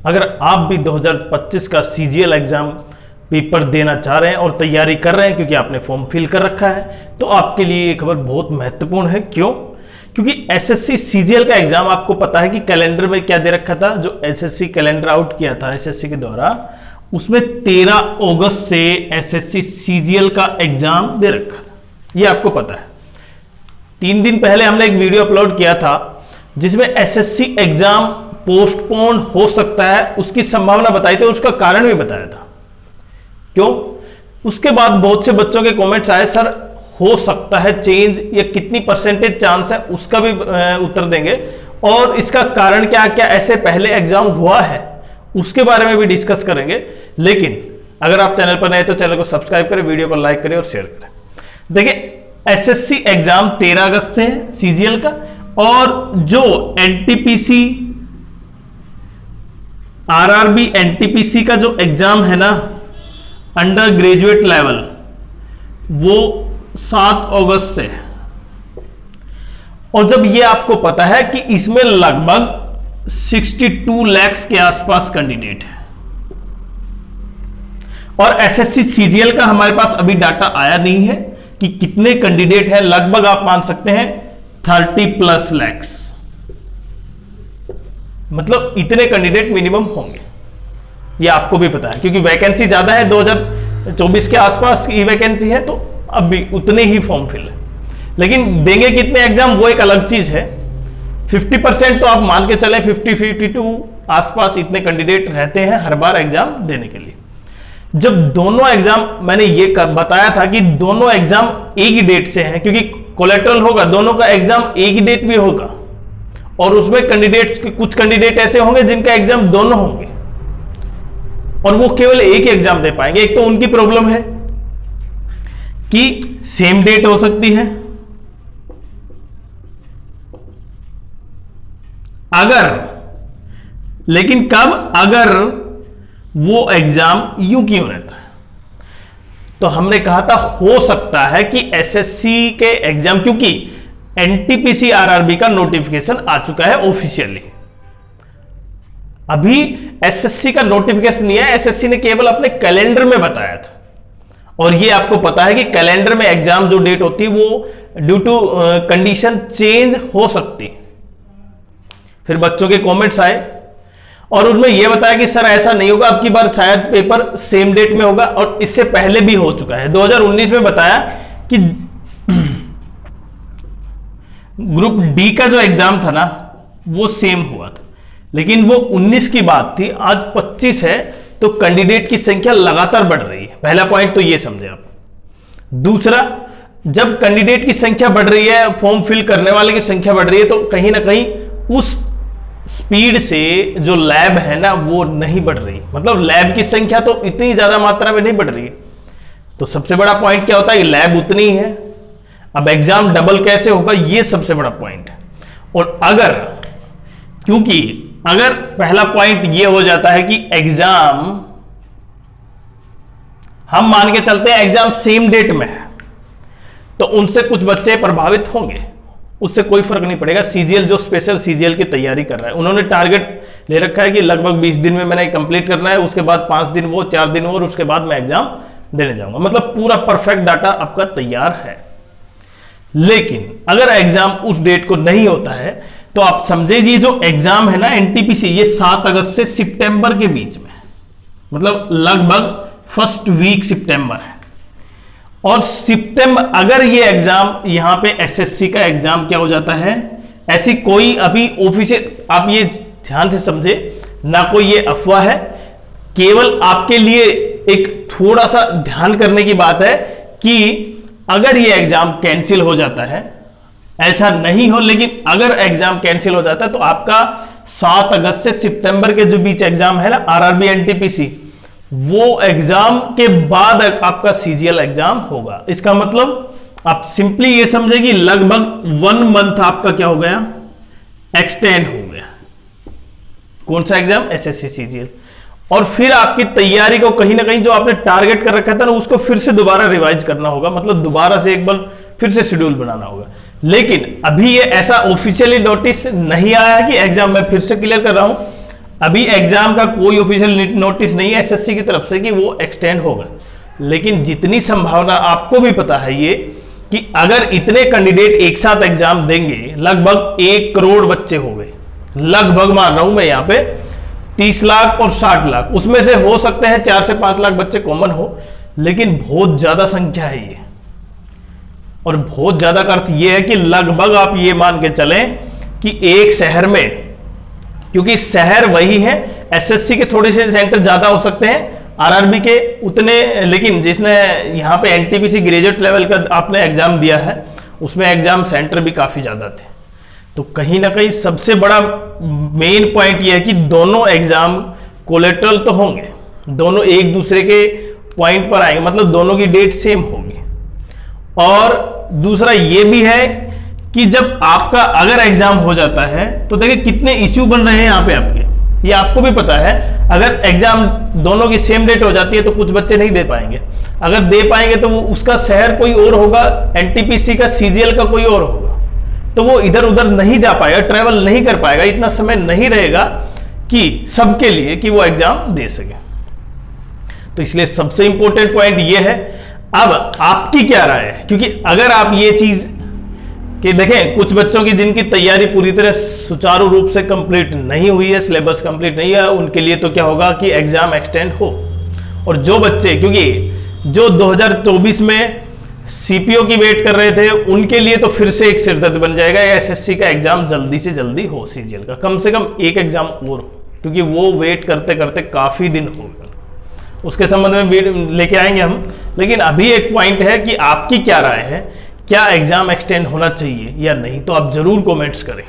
अगर आप भी 2025 का सीजीएल एग्जाम पेपर देना चाह रहे हैं और तैयारी कर रहे हैं क्योंकि आपने फॉर्म फिल कर रखा है, तो आपके लिए ये खबर बहुत महत्वपूर्ण है। क्यों? क्योंकि एसएससी सीजीएल का एग्जाम आपको पता है कि कैलेंडर में क्या दे रखा था, जो एसएससी कैलेंडर आउट किया था एसएससी के द्वारा, उसमें 13 अगस्त से एसएससी सीजीएल का एग्जाम दे रखा था, ये आपको पता है। 3 दिन पहले हमने एक वीडियो अपलोड किया था जिसमें एसएससी एग्जाम पोस्टपोन हो सकता है उसकी संभावना बताई थी, उसका कारण भी बताया था। क्यों? उसके बाद बहुत से बच्चों के कमेंट्स आए, सर हो सकता है चेंज, या कितनी परसेंटेज चांस है, उसका भी उत्तर देंगे। और इसका कारण क्या क्या ऐसे पहले एग्जाम हुआ है उसके बारे में भी डिस्कस करेंगे। लेकिन अगर आप चैनल पर नए तो चैनल को सब्सक्राइब करें, वीडियो को लाइक करें और शेयर करें। देखिए, एसएससी एग्जाम 13 अगस्त से है सीजीएल का, और जो एनटीपीसी आरआरबी एनटीपीसी का जो एग्जाम है ना अंडर ग्रेजुएट लेवल, वो 7 अगस्त से है। और जब ये आपको पता है कि इसमें लगभग 62 लाख के आसपास कैंडिडेट है, और एसएससी सीजीएल का हमारे पास अभी डाटा आया नहीं है कि कितने कैंडिडेट हैं, लगभग आप मान सकते हैं 30+ लाख, मतलब इतने कैंडिडेट मिनिमम होंगे, ये आपको भी पता है क्योंकि वैकेंसी ज्यादा है। 2024 के आसपास की वैकेंसी है, तो अब भी उतने ही फॉर्म फिल है। लेकिन देंगे कितने एग्जाम वो एक अलग चीज है। 50% तो आप मान के चले, 50-52 आसपास इतने कैंडिडेट रहते हैं हर बार एग्जाम देने के लिए। जब दोनों एग्जाम, मैंने ये बताया था कि दोनों एग्जाम एक ही डेट से हैं, क्योंकि कोलेट्रल होगा, दोनों का एग्जाम एक ही डेट भी होगा, और उसमें कैंडिडेट्स, कुछ कैंडिडेट ऐसे होंगे जिनका एग्जाम दोनों होंगे और वो केवल एक ही एग्जाम दे पाएंगे। एक तो उनकी प्रॉब्लम है कि सेम डेट हो सकती है, अगर, लेकिन कब, अगर वो एग्जाम यूं क्यों रहता है। तो हमने कहा था हो सकता है कि एसएससी के एग्जाम, क्योंकि एनटीपीसी आरआरबी का नोटिफिकेशन आ चुका है ऑफिशियली, अभी एसएससी का नोटिफिकेशन नहीं है, एसएससी ने केवल अपने कैलेंडर में बताया था। और ये आपको पता है कि कैलेंडर में एग्जाम जो डेट होती है वो ड्यू टू कंडीशन चेंज हो सकती है। फिर बच्चों के कमेंट्स आए और उनमें यह बताया कि सर ऐसा नहीं होगा, अब की बार शायद पेपर सेम डेट में होगा, और इससे पहले भी हो चुका है। 2019 में बताया कि ग्रुप डी का जो एग्जाम था ना वो सेम हुआ था, लेकिन वो 19 की बात थी, आज 25 है, तो कैंडिडेट की संख्या लगातार बढ़ रही है। पहला पॉइंट तो ये समझे आप। दूसरा, जब कैंडिडेट की संख्या बढ़ रही है, फॉर्म फिल करने वाले की संख्या बढ़ रही है, तो कहीं ना कहीं उस स्पीड से जो लैब है ना वो नहीं बढ़ रही, मतलब लैब की संख्या तो इतनी ज्यादा मात्रा में नहीं बढ़ रही है। तो सबसे बड़ा पॉइंट क्या होता है, लैब उतनी ही है, अब एग्जाम डबल कैसे होगा, ये सबसे बड़ा पॉइंट है। और अगर, क्योंकि अगर पहला पॉइंट ये हो जाता है कि एग्जाम, हम मान के चलते हैं एग्जाम सेम डेट में है, तो उनसे कुछ बच्चे प्रभावित होंगे, उससे कोई फर्क नहीं पड़ेगा। सीजीएल जो स्पेशल सीजीएल की तैयारी कर रहा है, उन्होंने टारगेट ले रखा है कि लगभग 20 दिन में मैंने कंप्लीट करना है, उसके बाद 5 दिन वो, 4 दिन वो, और उसके बाद मैं एग्जाम देने जाऊंगा, मतलब पूरा परफेक्ट डाटा आपका तैयार है। लेकिन अगर एग्जाम उस डेट को नहीं होता है, तो आप समझे ये जो एग्जाम है ना एनटीपीसी, ये 7 अगस्त से सितंबर के बीच में, मतलब लगभग फर्स्ट वीक सितंबर है। और सितंबर, अगर ये एग्जाम यहां पे एसएससी का एग्जाम क्या हो जाता है, ऐसी कोई अभी ऑफिशियल, आप ये ध्यान से समझे ना, कोई ये अफवाह है, केवल आपके लिए एक थोड़ा सा ध्यान करने की बात है कि अगर ये एग्जाम कैंसिल हो जाता है, ऐसा नहीं हो, लेकिन अगर एग्जाम कैंसिल हो जाता है तो आपका 7 अगस्त से सितंबर के जो बीच एग्जाम है ना आरआरबी एनटीपीसी, वो एग्जाम के बाद आपका सीजीएल एग्जाम होगा। इसका मतलब आप सिंपली ये समझे कि लगभग 1 मंथ आपका क्या हो गया, एक्सटेंड हो गया। कौन सा एग्जाम, एसएससी सीजीएल। और फिर आपकी तैयारी को कहीं ना कहीं जो आपने टारगेट कर रखा था ना, उसको फिर से दोबारा रिवाइज करना होगा, मतलब दोबारा से एक बार फिर से शेड्यूल बनाना होगा। लेकिन अभी ये ऐसा ऑफिशियली नोटिस नहीं आया कि एग्जाम मैं फिर से क्लियर कर रहा हूं। अभी एग्जाम का कोई ऑफिशियल नोटिस नहीं है एसएससी की तरफ से कि वो एक्सटेंड होगा, लेकिन जितनी संभावना आपको भी पता है ये कि अगर इतने कैंडिडेट एक साथ एग्जाम देंगे, लगभग 1 करोड़ बच्चे हो गए, लगभग मान रहा हूं मैं यहां पे 30 लाख और 60 लाख, उसमें से हो सकते हैं 4 से 5 लाख बच्चे कॉमन हो, लेकिन बहुत ज्यादा संख्या है ये। और बहुत ज्यादा का अर्थ ये है कि लगभग आप ये मान के चलें कि एक शहर में, क्योंकि शहर वही है, एसएससी के थोड़े से सेंटर ज्यादा हो सकते हैं, आरआरबी के उतने, लेकिन जिसने यहां पे एनटीपीसी ग्रेजुएट लेवल का आपने एग्जाम दिया है उसमें एग्जाम सेंटर भी काफी ज्यादा थे। तो कहीं ना कहीं सबसे बड़ा मेन पॉइंट यह है कि दोनों एग्जाम कोलेटरल तो होंगे, दोनों एक दूसरे के पॉइंट पर आएंगे, मतलब दोनों की डेट सेम होगी। और दूसरा यह भी है कि जब आपका अगर एग्जाम हो जाता है तो देखिए कितने इश्यू बन रहे हैं यहां पे आपके, ये आपको भी पता है। अगर एग्जाम दोनों की सेम डेट हो जाती है तो कुछ बच्चे नहीं दे पाएंगे, अगर दे पाएंगे तो वो उसका शहर कोई और होगा, एनटीपीसी का सीजीएल का कोई और होगा, तो वो इधर उधर नहीं जा पाएगा, ट्रेवल नहीं कर पाएगा, इतना समय नहीं रहेगा कि सबके लिए कि वो एग्जाम दे सके। तो इसलिए सबसे इंपॉर्टेंट पॉइंट ये है। अब आपकी क्या राय है, क्योंकि अगर आप ये चीज कि देखें कुछ बच्चों की जिनकी तैयारी पूरी तरह सुचारू रूप से कंप्लीट नहीं हुई है, सिलेबस कंप्लीट नहीं है, उनके लिए तो क्या होगा कि एग्जाम एक्सटेंड हो। और जो बच्चे, क्योंकि जो 2024 में सीपीओ की वेट कर रहे थे, उनके लिए तो फिर से एक सिरदर्द बन जाएगा एसएससी का एग्जाम जल्दी से जल्दी हो, सीजीएल का कम से कम एक एग्जाम और हो, क्योंकि वो वेट करते करते काफी दिन हो गए। उसके संबंध में लेके आएंगे हम, लेकिन अभी एक पॉइंट है कि आपकी क्या राय है, क्या एग्जाम एक्सटेंड होना चाहिए या नहीं, तो आप जरूर कमेंट्स करें।